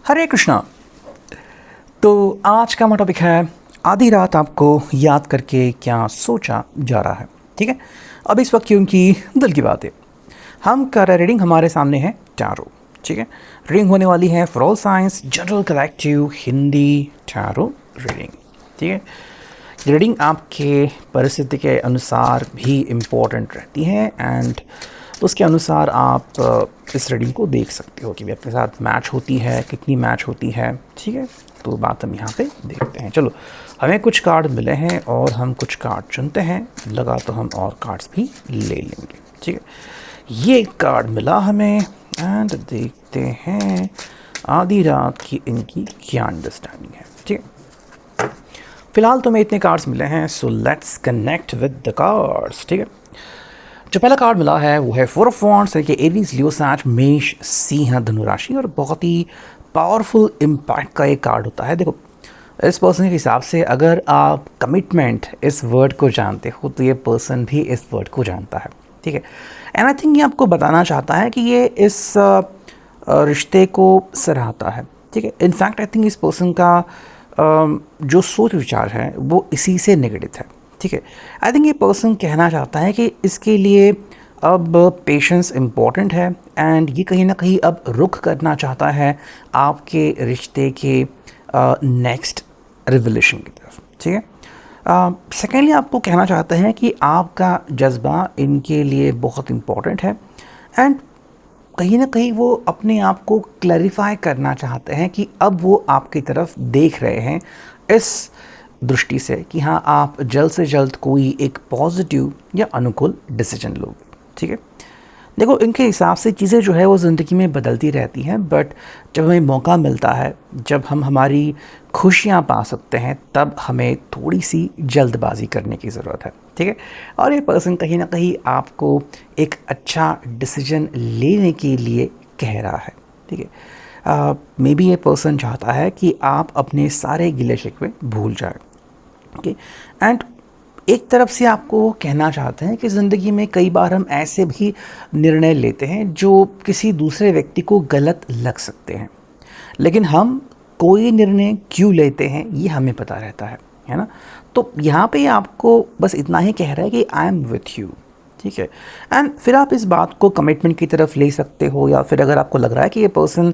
हरे कृष्णा। तो आज का हमारा टॉपिक है आधी रात आपको याद करके क्या सोचा जा रहा है। ठीक है, अब इस वक्त क्योंकि दिल की बात है, हम कर रहे रीडिंग, हमारे सामने है टैरो। ठीक है, रीडिंग होने वाली है for all science general collective Hindi tarot reading. ठीक है, रीडिंग आपके परिस्थिति के अनुसार भी इम्पोर्टेंट रहती है एंड उसके अनुसार आप इस रीडिंग को देख सकते हो कि भी आपके साथ मैच होती है, कितनी मैच होती है। ठीक है, तो बात हम यहाँ पे देखते हैं। चलो, हमें कुछ कार्ड मिले हैं और हम कुछ कार्ड चुनते हैं, लगा तो हम और कार्ड्स भी ले लेंगे। ठीक है, ये कार्ड मिला हमें एंड देखते हैं आधी रात की इनकी क्या अंडरस्टैंडिंग है। ठीक है, फिलहाल तो हमें इतने कार्ड्स मिले हैं, so let's connect with the cards. ठीक है, जो पहला कार्ड मिला है वो है फोर ऑफ वॉन्ड्स, यानी कि एरीज, लियो, सैज, मेष, सिंह, धनु राशि, और बहुत ही पावरफुल इम्पैक्ट का एक कार्ड होता है। देखो, इस पर्सन के हिसाब से अगर आप कमिटमेंट इस वर्ड को जानते हो तो ये पर्सन भी इस वर्ड को जानता है। ठीक है, एंड आई थिंक ये आपको बताना चाहता है कि ये इस रिश्ते को सराहता है। ठीक है, इनफैक्ट आई थिंक इस पर्सन का जो सोच विचार है वो इसी से निगड़ित है। ठीक है, आई थिंक ये पर्सन कहना चाहता है कि इसके लिए अब पेशेंस इम्पॉर्टेंट है एंड ये कहीं ना कहीं अब रुख करना चाहता है आपके रिश्ते के नेक्स्ट रिवोल्यूशन की तरफ। ठीक है, सेकेंडली आपको कहना चाहते हैं कि आपका जज्बा इनके लिए बहुत इम्पॉर्टेंट है एंड कहीं ना कहीं वो अपने आप को क्लैरिफाई करना चाहते हैं कि अब वो आपकी तरफ देख रहे हैं इस दृष्टि से कि हाँ, आप जल्द से जल्द कोई एक पॉजिटिव या अनुकूल डिसीजन लोगे। ठीक है, देखो, इनके हिसाब से चीज़ें जो है वो ज़िंदगी में बदलती रहती हैं, बट जब हमें मौका मिलता है, जब हम हमारी खुशियाँ पा सकते हैं, तब हमें थोड़ी सी जल्दबाजी करने की ज़रूरत है। ठीक है, और ये पर्सन कहीं ना कहीं आपको एक अच्छा डिसीजन लेने के लिए कह रहा है। ठीक है, मे बी ये पर्सन चाहता है कि आप अपने सारे गिले शिकवे भूल जाए। ओके, एंड एक तरफ से आपको कहना चाहते हैं कि ज़िंदगी में कई बार हम ऐसे भी निर्णय लेते हैं जो किसी दूसरे व्यक्ति को गलत लग सकते हैं, लेकिन हम कोई निर्णय क्यों लेते हैं ये हमें पता रहता है ना। तो यहाँ पे आपको बस इतना ही कह रहा है कि आई एम विथ यू। ठीक है, एंड फिर आप इस बात को कमिटमेंट की तरफ ले सकते हो, या फिर अगर आपको लग रहा है कि ये पर्सन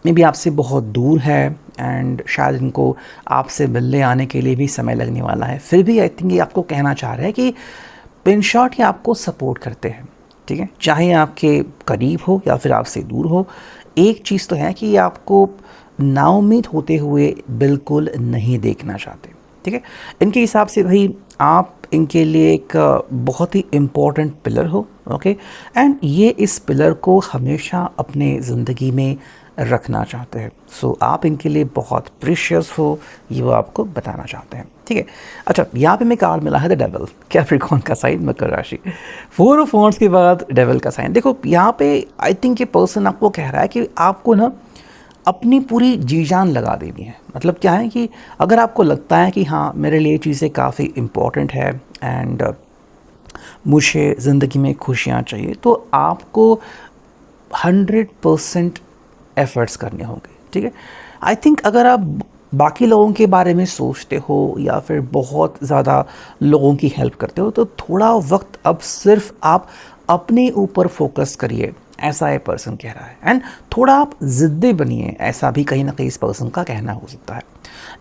मे बी आपसे बहुत दूर है एंड शायद इनको आपसे मिलने आने के लिए भी समय लगने वाला है, फिर भी आई थिंक ये आपको कहना चाह रहे हैं कि इन शॉर्ट ये आपको सपोर्ट करते हैं। ठीक है, चाहे आपके करीब हो या फिर आपसे दूर हो, एक चीज़ तो है कि ये आपको नाउम्मीद होते हुए बिल्कुल नहीं देखना चाहते। ठीक है, इनके हिसाब से भाई आप इनके लिए एक बहुत ही इम्पोर्टेंट पिलर हो। ओके, एंड ये इस पिलर को हमेशा अपने ज़िंदगी में रखना चाहते हैं। सो आप इनके लिए बहुत प्रीशियस हो, ये वो आपको बताना चाहते हैं। ठीक है, अच्छा, यहाँ पे मैं कार्ड मिला है द डेविल, कैप्रिकॉर्न का साइन, मकर राशि, फोर ऑफ वॉन्ड्स के बाद डेविल का साइन। देखो, यहाँ पे आई थिंक ये पर्सन आपको कह रहा है कि आपको ना अपनी पूरी जी जान लगा देनी है। मतलब क्या है कि अगर आपको लगता है कि हाँ, मेरे लिए चीज़ें काफ़ी इम्पोर्टेंट है एंड मुझे ज़िंदगी में खुशियाँ चाहिए, तो आपको 100% एफर्ट्स करने होंगे। ठीक है, आई थिंक अगर आप बाकी लोगों के बारे में सोचते हो या फिर बहुत ज़्यादा लोगों की हेल्प करते हो, तो थोड़ा वक्त अब सिर्फ आप अपने ऊपर फोकस करिए, ऐसा ये पर्सन कह रहा है। एंड थोड़ा आप ज़िद्दी बनिए, ऐसा भी कहीं ना कहीं इस पर्सन का कहना हो सकता है।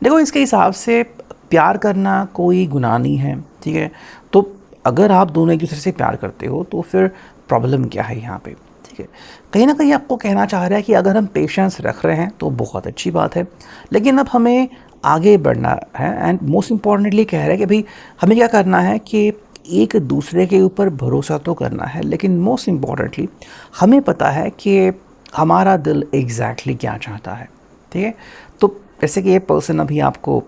देखो, इसके हिसाब से प्यार करना कोई गुनाह नहीं है। ठीक है, तो अगर आप दोनों एक दूसरे से प्यार करते हो तो फिर प्रॉब्लम क्या है यहाँ पे। ठीक है, कहीं ना कहीं आपको कहना चाह रहा है कि अगर हम पेशेंस रख रहे हैं तो बहुत अच्छी बात है, लेकिन अब हमें आगे बढ़ना है। एंड मोस्ट इम्पॉर्टेंटली कह रहा है कि भाई हमें क्या करना है कि एक दूसरे के ऊपर भरोसा तो करना है, लेकिन मोस्ट इम्पॉर्टेंटली हमें पता है कि हमारा दिल एग्जैक्टली क्या चाहता है। ठीक है, तो जैसे कि ये पर्सन अभी आपको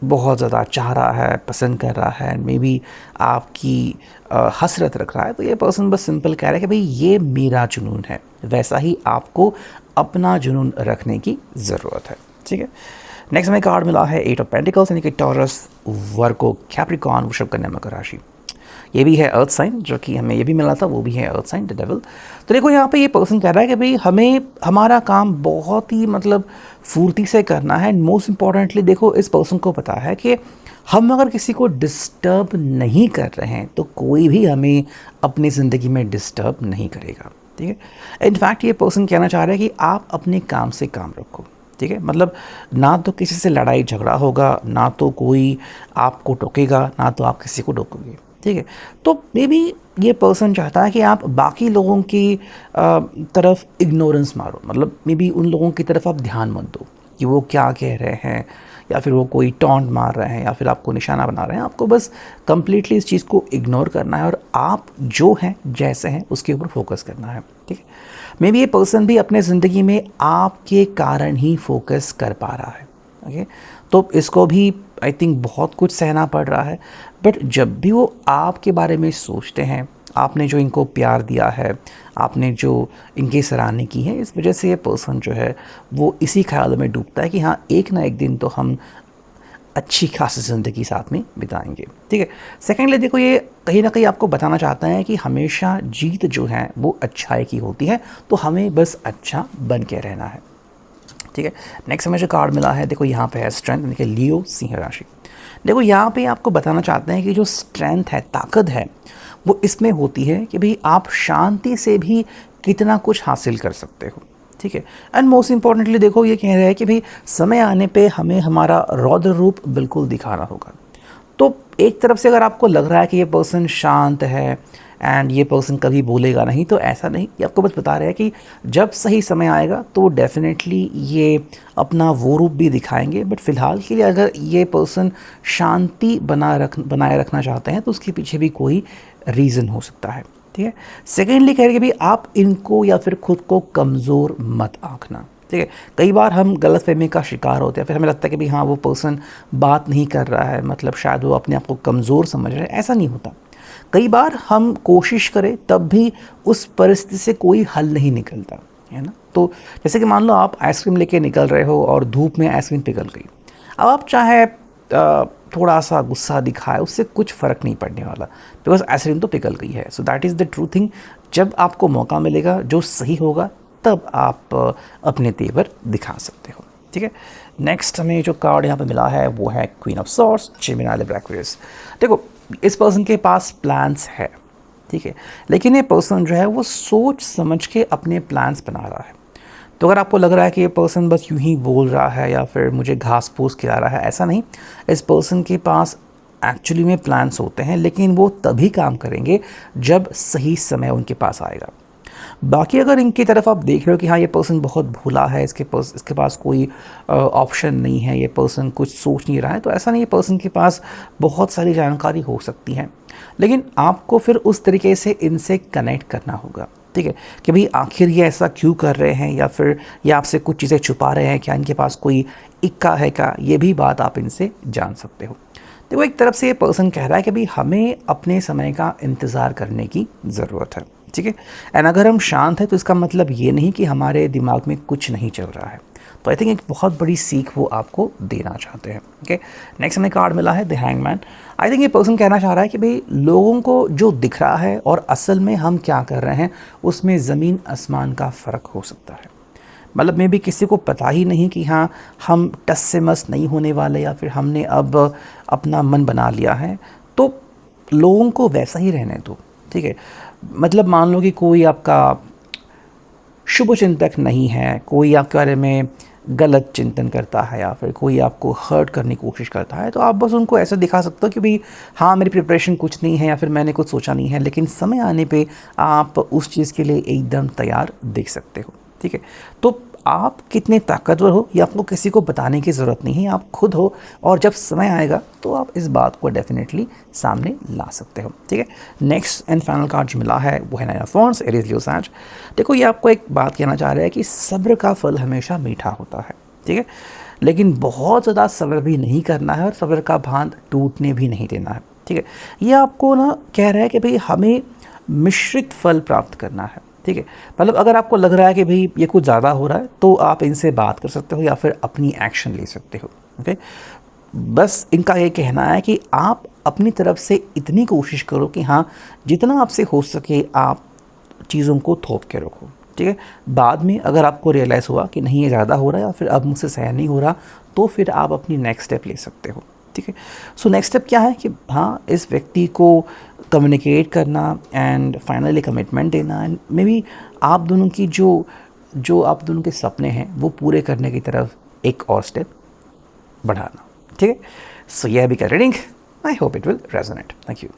बहुत ज़्यादा चाह रहा है, पसंद कर रहा है, मे बी आपकी हसरत रख रहा है, तो ये पर्सन बस सिंपल कह रहा है कि भाई ये मेरा जुनून है, वैसा ही आपको अपना जुनून रखने की ज़रूरत है। ठीक है, नेक्स्ट हमें कार्ड मिला है एट ऑफ पेंटिकल्स, यानी कि टॉरस, वर्गो, कैप्रिकॉर्न, वृषभ, कन्या, मकर राशि। ये भी है अर्थ साइन, जो कि हमें ये भी मिला था, वो भी है अर्थ साइन, द डेविल। तो देखो यहाँ पे ये पर्सन कह रहा है कि भाई हमें हमारा काम बहुत ही मतलब फुर्ती से करना है। एंड मोस्ट इम्पॉर्टेंटली देखो, इस पर्सन को पता है कि हम अगर किसी को डिस्टर्ब नहीं कर रहे हैं तो कोई भी हमें अपनी ज़िंदगी में डिस्टर्ब नहीं करेगा, ठीक है। इनफैक्ट ये पर्सन कहना चाह रहा है कि आप अपने काम से काम रखो, ठीक है। मतलब ना तो किसी से लड़ाई झगड़ा होगा, ना तो कोई आपको टोकेगा, ना तो आप किसी को टोकोगे, ठीक है। तो मे बी ये पर्सन चाहता है कि आप बाकी लोगों की तरफ इग्नोरेंस मारो, मतलब मे बी उन लोगों की तरफ आप ध्यान मत दो कि वो क्या कह रहे हैं, या फिर वो कोई टॉन्ट मार रहे हैं, या फिर आपको निशाना बना रहे हैं। आपको बस कंप्लीटली इस चीज़ को इग्नोर करना है और आप जो हैं जैसे हैं उसके ऊपर फोकस करना है, ठीक है। मे बी ये पर्सन भी अपने ज़िंदगी में आपके कारण ही फोकस कर पा रहा है, ओके। तो इसको भी आई थिंक बहुत कुछ सहना पड़ रहा है, बट जब भी वो आपके बारे में सोचते हैं, आपने जो इनको प्यार दिया है, आपने जो इनकी सराहना की है, इस वजह से ये पर्सन जो है वो इसी ख्याल में डूबता है कि हाँ, एक ना एक दिन तो हम अच्छी खासी ज़िंदगी साथ में बिताएंगे, ठीक है। सेकेंडली देखो, ये कहीं ना कहीं आपको बताना चाहता है कि हमेशा जीत जो है वो अच्छाई की होती है, तो हमें बस अच्छा बन के रहना है, ठीक है। नेक्स्ट हमें जो कार्ड मिला है, देखो यहाँ पे है स्ट्रेंथ, देखिए लियो सिंह राशि। देखो यहाँ पे आपको बताना चाहते हैं कि जो स्ट्रेंथ है, ताकत है, वो इसमें होती है कि भाई आप शांति से भी कितना कुछ हासिल कर सकते हो, ठीक है। एंड मोस्ट इम्पॉर्टेंटली देखो, ये कह रहा है कि भाई समय आने पे हमें हमारा रौद्र रूप बिल्कुल दिखाना होगा। तो एक तरफ से अगर आपको लग रहा है कि ये पर्सन शांत है एंड ये पर्सन कभी बोलेगा नहीं, तो ऐसा नहीं, ये आपको बस बता रहे हैं कि जब सही समय आएगा तो डेफिनेटली ये अपना वो रूप भी दिखाएंगे। बट फिलहाल के लिए अगर ये पर्सन शांति बनाए रखना चाहते हैं तो उसके पीछे भी कोई रीज़न हो सकता है, ठीक है। सेकेंडली कह रहे कि भाई आप इनको या फिर खुद को कमज़ोर मत आंकना, ठीक है। कई बार हम गलतफहमी का शिकार होते हैं, फिर हमें लगता है कि भाई हाँ, वो पर्सन बात नहीं कर रहा है, मतलब शायद वो अपने आप को कमज़ोर समझ रहे हैं। ऐसा नहीं होता। कई बार हम कोशिश करें तब भी उस परिस्थिति से कोई हल नहीं निकलता, है ना। तो जैसे कि मान लो आप आइसक्रीम लेके निकल रहे हो और धूप में आइसक्रीम पिघल गई। अब आप चाहे थोड़ा सा गुस्सा दिखाए, उससे कुछ फ़र्क नहीं पड़ने वाला, बिकॉज आइसक्रीम तो पिघल गई है। So that is the true thing. जब आपको मौका मिलेगा, जो सही होगा, तब आप अपने तेवर दिखा सकते हो, ठीक है। नेक्स्ट हमें जो कार्ड यहाँ पे मिला है वो है queen of swords, Gemini Libra Aquarius. देखो, इस पर्सन के पास प्लान्स है, ठीक है, लेकिन ये पर्सन जो है वो सोच समझ के अपने प्लान्स बना रहा है। तो अगर आपको लग रहा है कि ये पर्सन बस यूं ही बोल रहा है या फिर मुझे घास फूस खिला रहा है, ऐसा नहीं। इस पर्सन के पास एक्चुअली में प्लान्स होते हैं, लेकिन वो तभी काम करेंगे जब सही समय उनके पास आएगा। बाकी अगर इनकी तरफ आप देख रहे हो कि हाँ, ये पर्सन बहुत भोला है, इसके पास कोई ऑप्शन नहीं है, ये पर्सन कुछ सोच नहीं रहा है, तो ऐसा नहीं। ये पर्सन के पास बहुत सारी जानकारी हो सकती है, लेकिन आपको फिर उस तरीके से इनसे कनेक्ट करना होगा, ठीक है, कि भाई आखिर ये ऐसा क्यों कर रहे हैं, या फिर ये आपसे कुछ चीज़ें छुपा रहे हैं, क्या इनके पास कोई इक्का है क्या, ये भी बात आप इनसे जान सकते हो। देखो, एक तरफ से ये पर्सन कह रहा है कि भाई हमें अपने समय का इंतज़ार करने की ज़रूरत है, ठीक है। एंड अगर हम शांत हैं तो इसका मतलब ये नहीं कि हमारे दिमाग में कुछ नहीं चल रहा है। तो आई थिंक एक बहुत बड़ी सीख वो आपको देना चाहते हैं, ओके। नेक्स्ट हमें कार्ड मिला है द हैंगमैन। आई थिंक ये पर्सन कहना चाह रहा है कि भाई लोगों को जो दिख रहा है और असल में हम क्या कर रहे हैं, उसमें ज़मीन आसमान का फ़र्क हो सकता है। मतलब मे भी किसी को पता ही नहीं कि हाँ, हम टस से मस नहीं होने वाले, या फिर हमने अब अपना मन बना लिया है, तो लोगों को वैसा ही रहने दो, ठीक है। मतलब मान लो कि कोई आपका शुभ चिंतक नहीं है, कोई आपके बारे में गलत चिंतन करता है, या फिर कोई आपको हर्ट करने की कोशिश करता है, तो आप बस उनको ऐसा दिखा सकते हो कि भाई हाँ, मेरी प्रिपरेशन कुछ नहीं है, या फिर मैंने कुछ सोचा नहीं है, लेकिन समय आने पे आप उस चीज़ के लिए एकदम तैयार दिख सकते हो, ठीक है। तो आप कितने ताकतवर हो ये आपको किसी को बताने की ज़रूरत नहीं है, आप खुद हो, और जब समय आएगा तो आप इस बात को डेफिनेटली सामने ला सकते हो, ठीक है। नेक्स्ट एंड फाइनल कार्ड जो मिला है वो है nine of wands, Aries Leo says. देखो, ये आपको एक बात कहना चाह रहा है कि सब्र का फल हमेशा मीठा होता है, ठीक है, लेकिन बहुत ज़्यादा सब्र भी नहीं करना है और सब्र का बांध टूटने भी नहीं देना है, ठीक है। ये आपको ना कह रहा है कि भाई हमें मिश्रित फल प्राप्त करना है, ठीक है। मतलब अगर आपको लग रहा है कि भाई ये कुछ ज़्यादा हो रहा है, तो आप इनसे बात कर सकते हो या फिर अपनी एक्शन ले सकते हो, ओके। बस इनका ये कहना है कि आप अपनी तरफ से इतनी कोशिश करो कि हाँ, जितना आपसे हो सके आप चीज़ों को थोप के रखो, ठीक है। बाद में अगर आपको रियलाइज़ हुआ कि नहीं ये ज़्यादा हो रहा है या फिर अब मुझसे सहन नहीं हो रहा, तो फिर आप अपनी नेक्स्ट स्टेप ले सकते हो, ठीक है। सो नेक्स्ट स्टेप क्या है कि हाँ, इस व्यक्ति को कम्युनिकेट करना एंड फाइनली कमिटमेंट देना, एंड मे बी आप दोनों की जो आप दोनों के सपने हैं वो पूरे करने की तरफ एक और स्टेप बढ़ाना, ठीक है। सो यह भी का reading, I hope it will resonate. Thank you.